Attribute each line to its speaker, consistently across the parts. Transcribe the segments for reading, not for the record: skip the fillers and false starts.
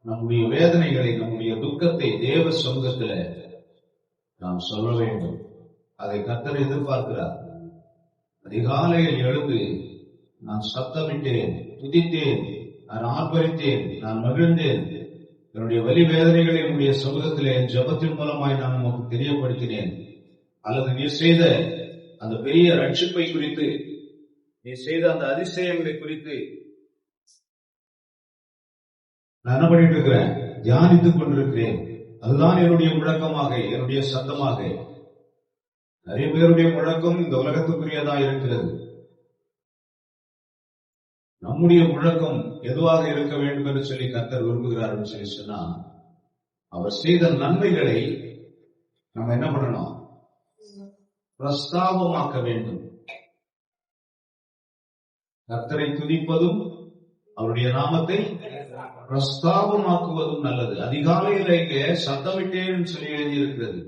Speaker 1: நம்முடைய வேதனைகளை, நம்முடைய துக்கத்தை தேவ சமூகத்துல நாம் சொல்ல வேண்டும். அதை கர்த்தர் எதிர்பார்க்கிறார். அதிகாலையில் எழுந்து நான் சத்தமிட்டேன், துதித்தேன், நான் ஆர்ப்பரித்தேன், நான் மகிழ்ந்தேன், என்னுடைய வலி வேதனைகளை என்னுடைய சமூகத்திலே என் ஜெபத்தின் மூலமாய் நான் உமக்கு தெரியப்படுத்தினேன். அல்லது நீ செய்த அந்த பெரிய ரட்சிப்பை குறித்து, நீ செய்த அந்த அதிசயங்களை குறித்து நான் என்ன பண்ணிட்டு இருக்கிறேன்? தியானித்துக் கொண்டிருக்கிறேன். அதுதான் என்னுடைய முழக்கமாக, என்னுடைய சத்தமாக. நிறைய பேருடைய முழக்கம் இந்த உலகத்துக்குரியதா இருக்கிறது. நம்முடைய முழக்கம் எதுவாக இருக்க வேண்டும் என்று சொல்லி கர்த்தர் விரும்புகிறார் என்று சொல்லி சொன்னா, அவர் செய்த நன்மைகளை நம்ம என்ன பண்ணணும்? பிரஸ்தாபமாக்க வேண்டும். கர்த்தரை துதிப்பதும் அவருடைய நாமத்தை பிரஸ்தாபமாக்குவதும் நல்லது. அதிகாலையில இங்க சத்தமிட்டேன்னு சொல்லி எழுதியிருக்கிறது.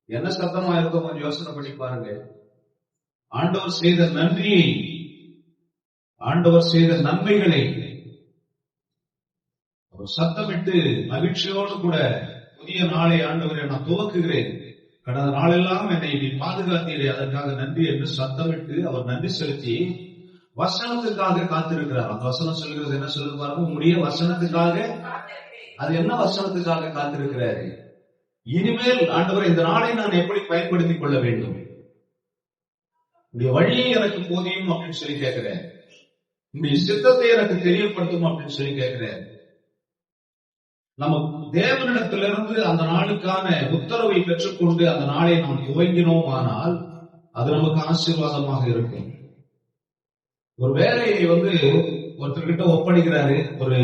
Speaker 1: என்ன சத்தமா இருக்கும்? கொஞ்சம் யோசனை பண்ணி பாருங்க. ஆண்டவர் செய்த நன்றியை, ஆண்டவர் செய்த நன்மைகளை அவர் சத்தமிட்டு மகிழ்ச்சியோடு கூட புதிய நாளை ஆண்டவரை நான் துவக்குகிறேன், கடந்த நாளெல்லாம் என்னை நீ பாதுகாத்தீரே, அதற்காக நன்றி என்று சத்தமிட்டு அவர் நன்றி செலுத்தி வசனத்துக்காக காத்திருக்கிறார். அந்த வசனம் சொல்கிறது என்ன சொல்லுது பாருங்க, உங்களுடைய வசனத்துக்காக. அது என்ன வசனத்துக்காக காத்திருக்கிறாரு? இனிமேல் ஆண்டவரை இந்த நாளை நான் எப்படி பயன்படுத்திக் கொள்ள வேண்டும், உங்களுடைய வழியை எனக்கு போதியும் அப்படின்னு சொல்லி கேட்கிறேன், உங்களுடைய சித்தத்தை எனக்கு தெரியப்படுத்தும் அப்படின்னு சொல்லி கேட்கிறேன். நம்ம தேவனிடத்திலிருந்து அந்த நாளுக்கான உத்தரவை பெற்றுக்கொண்டு அந்த நாளை நாம் துவங்கினோம் ஆனால் அது நமக்கு ஆசீர்வாதமாக இருக்கும். ஒரு வேலையை ஒருத்தர்கிட்ட ஒப்படைக்கிறாரு, ஒரு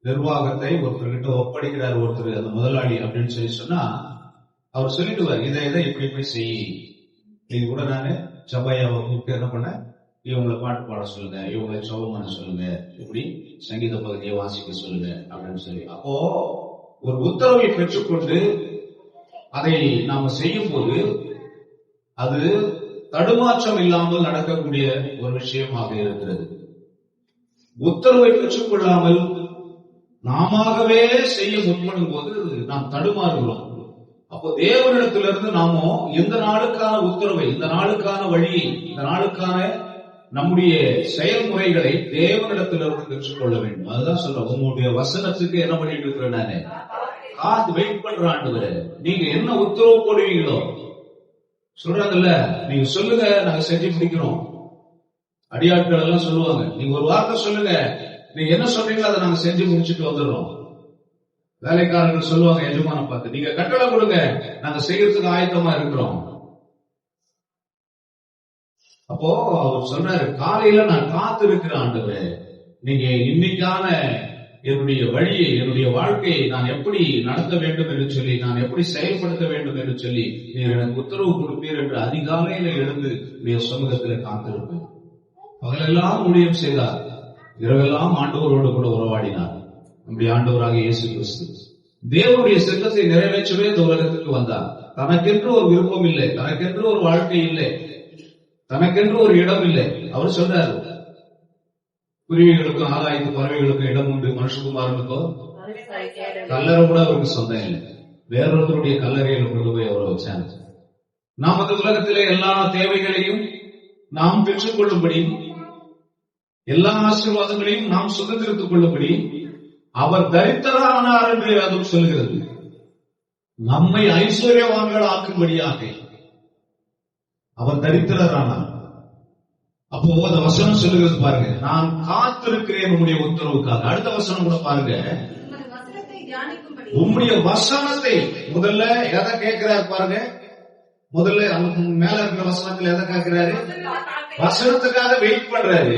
Speaker 1: நிர்வாகத்தை ஒருத்தர்கிட்ட ஒப்படைக்கிறாரு ஒருத்தர், அந்த முதலாளி அப்படின்னு சொல்லி சொன்னா அவர் சொல்லிடுவார், இதை இப்படி போய் செய். இது கூட நானு சபையாவை கூப்பிட்டு என்ன பண்ண, இவங்களை பாட்டு பாட சொல்லுங்க, இவங்களை ஜெபம் பண்ண சொல்லுங்க, இப்படி சங்கீத பகுதியை வாசிக்க சொல்லுங்க அப்படின்னு சொல்லி. அப்போ ஒரு உத்தரவை பெற்றுக்கொண்டு அதை நாம செய்யும் போது அது தடுமாற்றம் இல்லாமல் நடக்கக்கூடிய ஒரு விஷயமாக இருக்கிறது. உத்தரவை பெற்றுக் கொள்ளாமல் நாமவே செய்ய முற்படும் போது நாம் தடுமாறுகிறோம். அப்போ தேவனிடத்திலிருந்து நாமோ இந்த நாளுக்கான உத்தரவை, இந்த நாளுக்கான வழியை, இந்த நாளுக்கான நம்முடைய செயல்முறைகளை தேவனிடத்திலிருந்து பெற்றுக்கொள்ள வேண்டும். அதுதான் சொல்றேன், உங்களுடைய வசனத்துக்கு என்ன பண்ணிட்டு இருக்கிறேன் நானே, காத்து வெயிட் பண்ற ஆண்டவரே, நீங்க என்ன உத்தரவு போடுவீங்களோ சொல்றாங்கல்ல, நீங்க சொல்லுங்க, நாங்க செஞ்சு முடிக்கிறோம். அடியாட்கள் எல்லாம் சொல்லுவாங்க, நீங்க ஒரு வார்த்தை சொல்லுங்க, நீங்க என்ன சொல்றீங்களோ அதை நாங்க செஞ்சு முடிச்சுட்டு வந்துடுறோம். வேலைக்காரர்கள் சொல்லுவாங்க எஜமான பார்த்து, நீங்க கட்டளை கொடுங்க, நாங்க செய்யறதுக்கு ஆயத்தமா இருக்கிறோம். அப்போ அவர் சொல்றாரு, காலையில நான் காத்து இருக்கிற ஆண்டவரே, நீங்க இன்னைக்கான என்னுடைய வழியை, என்னுடைய வாழ்க்கையை நான் எப்படி நடத்த வேண்டும் என்று சொல்லி, நான் எப்படி செயல்படுத்த வேண்டும் என்று சொல்லி நீர் எனக்கு உத்தரவு கொடுப்பீர் என்று அதிகாலையில எழுந்து உடைய சமூகத்தில் காத்திருப்பேன். பகலெல்லாம் ஊழியம் செய்தார், இரவெல்லாம் ஆண்டவரோடு கூட உறவாடினார். நம்முடைய ஆண்டவராக இயேசு கிறிஸ்து தேவனுடைய சித்தத்தை நிறைவேற்றவே இந்த உலகத்துக்கு வந்தார். தனக்கென்று ஒரு விருப்பம் இல்லை, தனக்கென்று ஒரு வாழ்க்கை இல்லை, தனக்கென்று ஒரு இடம் இல்லை. அவர் சொல்றாரு, குருவிகளுக்கும் ஆகாயத்து பறவைகளுக்கும் இடம் உண்டு, மனுஷகுமாரனுக்கோ கல்லறை கூட அவருக்கு சொந்தம் இல்லை. வேறொருத்தருடைய கல்லறையில் கொண்டு போய் அவரை வச்சாங்க. நாம் அந்த உலகத்திலே எல்லா தேவைகளையும் நாம் பெற்றுக் கொள்ளும்படி, எல்லா ஆசீர்வாதங்களையும் நாம் சுதந்திரித்துக் கொள்ளும்படி அவர் தரித்திரரானார் என்று அதுவும் சொல்கிறது. நம்மை ஐஸ்வர்யவான்கள் ஆக்கும்படியாக அவர் தரித்திரரானார். அப்போ அந்த வசனம் சொல்லுகிறது பாருங்க, நான் காத்திருக்கிறேன் உம்முடைய உத்தரவுக்காக. அடுத்த வசனம் கூட பாருங்க, உம்முடைய வசனத்தை. முதல்ல எதை கேட்கிறாரு பாருங்க, முதல்ல மேல இருக்கிற வசனத்துல எதை கேட்கிறாரு? வசனத்துக்காக வெயிட் பண்றாரு.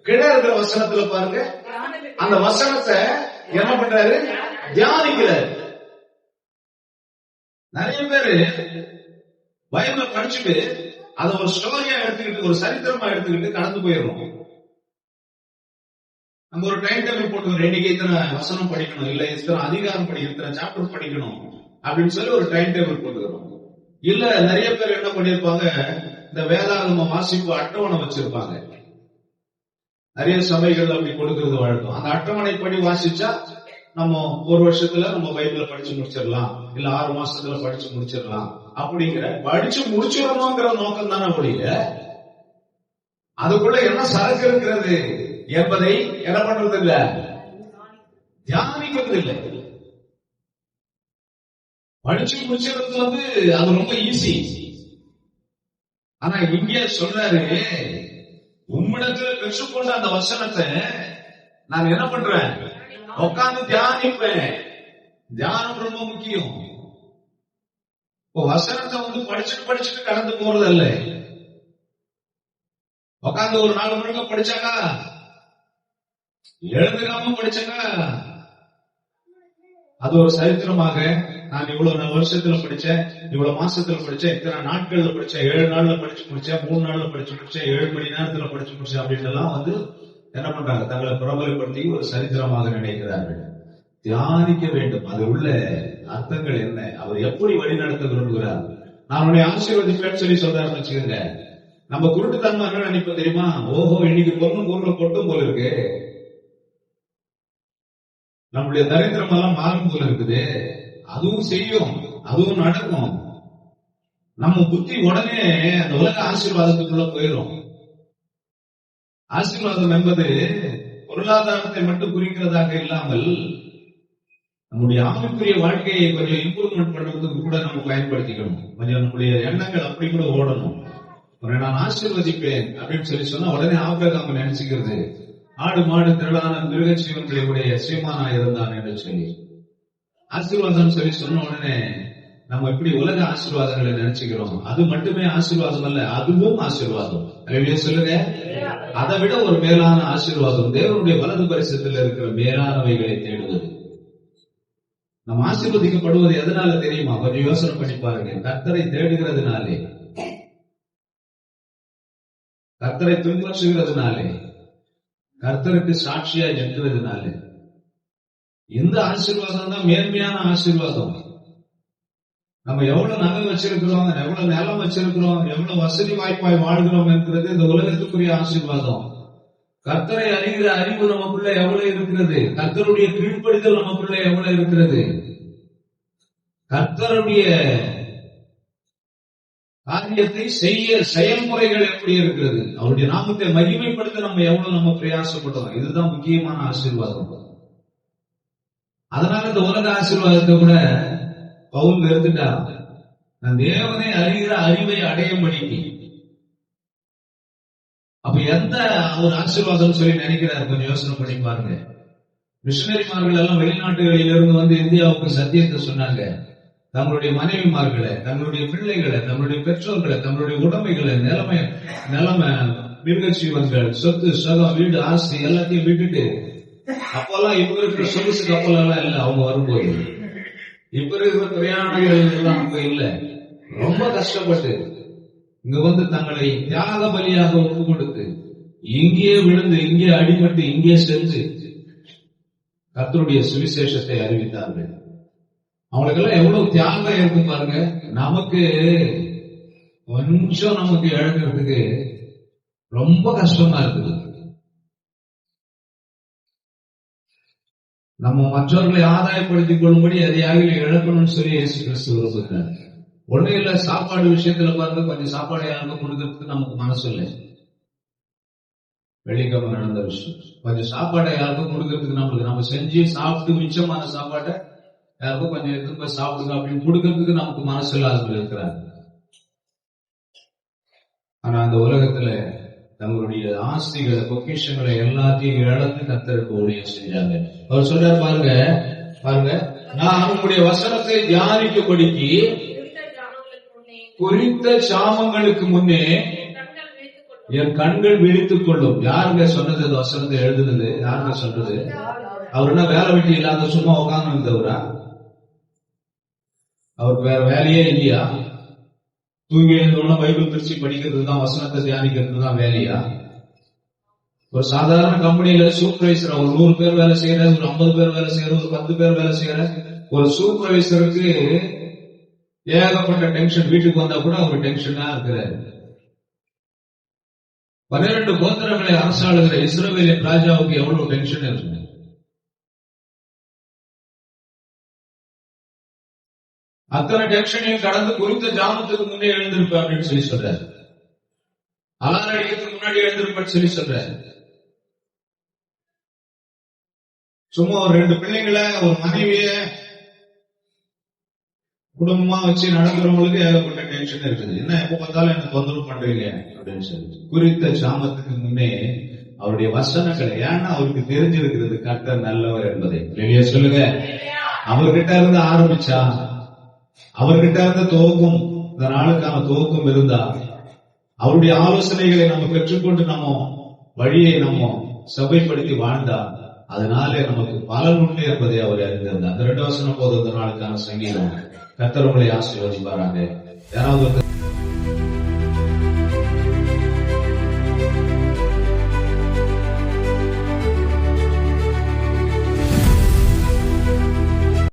Speaker 1: கீழே இருக்கிற வசனத்துல பாருங்க, அந்த வசனத்தை என்ன பண்றாரு? தியானிக்கிறாரு. நிறைய பேரு பைபிளை படிச்சுட்டு அதை ஒரு ஸ்டோரியா எடுத்துக்கிட்டு, ஒரு சரித்திரமா எடுத்துக்கிட்டு கடந்து போயிடும். நம்ம ஒரு டைம் டேபிள் போட்டு, இன்னைக்கு இத்தனை வசனம் படிக்கணும், இல்ல இத்தனை அதிகாரம் படிக்கணும், இத்தனை சாப்டர் படிக்கணும் அப்படின்னு சொல்லி ஒரு டைம் டேபிள் போட்டுக்கிறோம். இல்ல நிறைய பேர் என்ன பண்ணிருப்பாங்க, இந்த வேதாகம வாசிப்பு அட்டவணை வச்சிருப்பாங்க. நிறைய சபைகள் அப்படி கொடுக்கிறது வழக்கம். அந்த அட்டவணைப்படி வாசிச்சா நம்ம ஒரு வருஷத்துல நம்ம பைபிள படிச்சு முடிச்சிடலாம், இல்ல 6 மாசத்துல படிச்சு முடிச்சிடலாம் அப்படிங்கிற படிச்சு முடிச்சிடணுங்கிற நோக்கம் தானே ஒழிய அதுக்குள்ள என்ன சரக்கு இருக்கிறது என்பதை என்ன பண்றது இல்ல, தியானிக்கிறது இல்லை. படிச்சு முடிச்சிடறது அது ரொம்ப ஈஸி. ஆனா இங்கே சொல்றாரு, உம்மிடத்துல பெற்றுக்கொண்ட அந்த வசனத்தை நான் என்ன பண்றேன், உட்கார்ந்து தியானிப்பேன். தியானம் ரொம்ப முக்கியம். வசனத்தை படிச்சுட்டு கடந்து போறது அல்ல. உட்கார்ந்து ஒரு 4 முழுக்க படிச்சாங்க, எழுதுகாம படிச்சாங்க, அது ஒரு சரித்திரமாக நான் இவ்வளவு வருஷத்துல படிச்சேன், இவ்வளவு மாசத்துல படிச்சேன், இத்தனை நாட்கள்ல படிச்சேன், 7 நாள்ல படிச்சு முடிச்சேன், 3 நாள்ல படிச்சு முடிச்சேன், 7 மணி நேரத்துல படிச்சு முடிச்சேன் அப்படின்னு எல்லாம் என்ன பண்றாங்க, தங்களை பிரபலப்படுத்தி ஒரு சரித்திரமாக நினைக்கிறார்கள். தியானிக்க வேண்டும். அது உள்ள அர்த்தங்கள் என்ன, அவர் எப்படி வழி நடத்த விரும்புகிறார், நான் உன்னை ஆசீர்வதிப்பேன்னு சொல்லி சொல்றாருன்னு வச்சுக்கோங்க. நம்ம குருட்டுத்தன்மை என்ன நினைப்போம் தெரியுமா, ஓஹோ இன்னைக்கு பொருள் கொட்டும் போல இருக்கு, நம்முடைய தரித்திரம் எல்லாம் மாறும் போல இருக்குது, அதுவும் செய்யும், அதுவும் நடக்கும். நம்ம புத்தி உடனே அந்த உலக ஆசீர்வாதத்துக்குள்ள போயிடும். ஆசீர்வாதம் என்பது பொருளாதாரத்தை மட்டும் குறிக்கிறதாக இல்லாமல் நம்முடைய ஆவிக்குரிய வாழ்க்கையை கொஞ்சம் இம்ப்ரூவ்மெண்ட் பண்றதுக்கு கூட நம்ம பயன்படுத்திக்கணும். கொஞ்சம் நம்முடைய எண்ணங்கள் அப்படி கூட ஓடணும். நான் ஆசீர்வதிப்பேன் அப்படின்னு சொல்லி சொன்னா உடனே ஆபிரகாம் நினைச்சுக்கிறது, ஆடு மாடு திரளான மிருக ஜீவன்களுடைய சீமானா இருந்தான் என்று சொல்லி ஆசீர்வாதம் சொல்லி சொன்ன உடனே நம்ம இப்படி உலக ஆசீர்வாதங்களை நினைச்சுக்கிறோம். அது மட்டுமே ஆசீர்வாதம் அல்ல, அதுவும் ஆசீர்வாதம். சொல்லுங்க, அதை விட ஒரு மேலான ஆசீர்வாதம் தேவனுடைய வலது பரிசத்தில் இருக்கிற மேலானவைகளை தேடுவது. நம்ம ஆசீர்வதிக்கப்படுவது எதனால தெரியுமா, கொஞ்சம் யோசனை பண்ணி பாருங்க. கர்த்தரை தேடுகிறதுனாலே, கர்த்தரை பின்பற்றுகிறதுனாலே, கர்த்தருக்கு சாட்சியா நிற்கிறதுனாலே. இந்த ஆசீர்வாதம் தான் மேன்மையான ஆசீர்வாதம். நம்ம எவ்வளவு நகை வச்சிருக்கிறோம், எவ்வளவு நிலம் வச்சிருக்கிறோம், எவ்வளவு வசதி வாய்ப்பாய் வாழ்கிறோம் என்கிறது இந்த உலகத்துக்குரிய ஆசீர்வாதம். கர்த்தரை அறிகிற அறிவு நமக்குள்ள எவ்வளவு இருக்கிறது, கர்த்தருடைய கீழ்ப்படிதல் நமக்குள்ள எவ்வளவு இருக்கிறது, கர்த்தருடைய காரியத்தை செய்ய செயல்முறைகள் எப்படி இருக்கிறது, அவருடைய நாமத்தை மகிமைப்படுத்த நம்ம எவ்வளவு பிரயாசப்படுறோம். இதுதான் முக்கியமான ஆசீர்வாதம். அதனால இந்த உலக ஆசீர்வாதத்தை கூட பவுல் வெறுத்துட்டார். நான் தேவனை அறிகிற அறிவை அடையும்படிக்கு. அப்ப எந்த ஒரு ஆசீர்வாதம் சொல்லி நினைக்கிறார், கொஞ்சம் யோசனை பண்ணி பாருங்க. மிஷனரிமார்கள் எல்லாம் வெளிநாட்டுகளில் இருந்து இந்தியாவுக்கு சத்தியத்தை சொன்னாங்க. தங்களுடைய மனைவிமார்களை, தங்களுடைய பிள்ளைகளை, தங்களுடைய பெற்றோர்களை, தங்களுடைய உடைமைகளை, நிலைமை மிருக ஜீவன்கள், சொத்து சுகம், வீடு, ஆஸ்தி எல்லாத்தையும் விட்டுட்டு, அப்பெல்லாம் இப்ப இருக்கிற சொகுசு கப்பல் எல்லாம் இல்ல. அவங்க வரும்போது இப்ப இருக்கிற பிரயாணிகள் எல்லாம் அங்க இல்ல. ரொம்ப கஷ்டப்பட்டு இங்க தங்களை தியாக பலியாக ஒப்பு கொடுத்து இங்கே விழுந்து, இங்கே அடிபட்டு, இங்கே சென்று கர்த்தருடைய சுவிசேஷத்தை அறிவித்தார்கள். அவங்களுக்கெல்லாம் எவ்வளவு தியாகம் இருக்கும் பாருங்க. நமக்கு கொஞ்சம் நமக்கு இழக்கிறதுக்கு ரொம்ப கஷ்டமா இருக்குது. நம்ம மற்றவர்களை ஆதாயப்படுத்திக் கொள்ளும்படி எதையாக இழக்கணும்னு சொல்லி இயேசு கிறிஸ்து விரும்புகிறார். ஒண்ணு இல்ல, சாப்பாடு விஷயத்துல பாருங்க, கொஞ்சம் சாப்பாடு யாருக்கும் கொடுக்கறதுக்கு நமக்கு மனசு இல்லை. வெள்ளிக்கிழமை நடந்த விஷயம், கொஞ்சம் சாப்பாடை யாருக்கும் கொடுக்கறதுக்கு நம்ம செஞ்சு சாப்பிட்டு மிச்சமான சாப்பாட்டை யாருக்கும் கொஞ்சம் எடுத்து போய் சாப்பிடுங்க அப்படின்னு கொடுக்கறதுக்கு நமக்கு மனசு இல்லாதவர்கள் இருக்கிறாங்க. ஆனா அந்த உலகத்துல தங்களுடைய ஆஸ்திகளை, பொக்கிஷங்களை எல்லாத்தையும் இழந்து கர்த்தருக்கு ஊழியம் செஞ்சாங்க. அவர் சொல்றாரு பாருங்க, நான் உங்களுடைய வசனத்தை தியானிக்கும்படிக்கு குறித்த சாமங்களுக்கு முன்னே என் கண்கள் விழித்துக் கொள்ளும். யாருங்க சொன்னது? இந்த வசனத்தை எழுதுனது யாருங்க சொன்னது? அவர் என்ன வேலை வெட்டி இல்லாத சும்மா உட்கார்ந்து இருந்தவரா? அவருக்கு வேற வேலையே இல்லையா? தூங்கி எழுந்தோம்னா பைபிள் பிரிச்சு படிக்கிறது தான், வசனத்தை தியானிக்கிறது தான் வேலையா? ஒரு சாதாரண கம்பெனியில சூப்பர்வைசர், ஒரு 100 பேர் வேலை செய்யற, ஒரு 50 பேர் வேலை செய்யற, ஒரு 10 பேர் வேலை செய்யற ஒரு சூப்பர்வைசருக்கு ஏகப்பட்ட டென்ஷன். வீட்டுக்கு வந்தா கூட அவர் டென்ஷனா இருக்கிறாரு. 12 கோத்திரங்களை அரசாளுகிற இஸ்ரவேலின் ராஜாவுக்கு எவ்வளவு டென்ஷன் இருக்கு. அத்தனை டென்ஷனையும் கடந்து குறித்த ஜாமத்துக்கு முன்னே எழுந்திருப்பேன் அப்படின்னு சொல்லி சொல்றாரு. அலாரம் அடிக்கிறதுக்கு முன்னாடி எழுந்திருப்பேன்னு சொல்லி சொல்றாரு. சும்மா ஒரு 2 பிள்ளைங்களை ஒரு மனைவிய குடும்பமா வச்சு நடக்கிறவங்களுக்கு ஏகப்பட்ட டென்ஷன் இருக்குது. என்ன எப்ப பார்த்தாலும் என்ன தொந்தரவு பண்றீங்க அப்படின்னு சொல்லி குறித்த ஜாமத்துக்கு முன்னே அவருடைய வசனங்களை, ஏன்னா அவருக்கு தெரிஞ்சிருக்கிறது கர்த்தர் நல்லவர் என்பதை. வெளியே சொல்லுங்க. அவர்கிட்ட இருந்து ஆரம்பிச்சா, அவர்கிட்ட இருந்து துவக்கம், இந்த நாளுக்கான துவக்கம் இருந்தா, அவருடைய ஆலோசனைகளை நம்ம பெற்றுக்கொண்டு நம்ம வழியை நம்ம சபைப்படுத்தி வாழ்ந்தா, அதனாலே நமக்கு பலன் உண்டு என்பதை அவர் அறிந்திருந்தார். அந்த 2 வசனம் போது இந்த நாளுக்கான சங்கீதம். கர்த்தர் உங்களை ஆசீர்வதிப்பாராங்க. யாராவது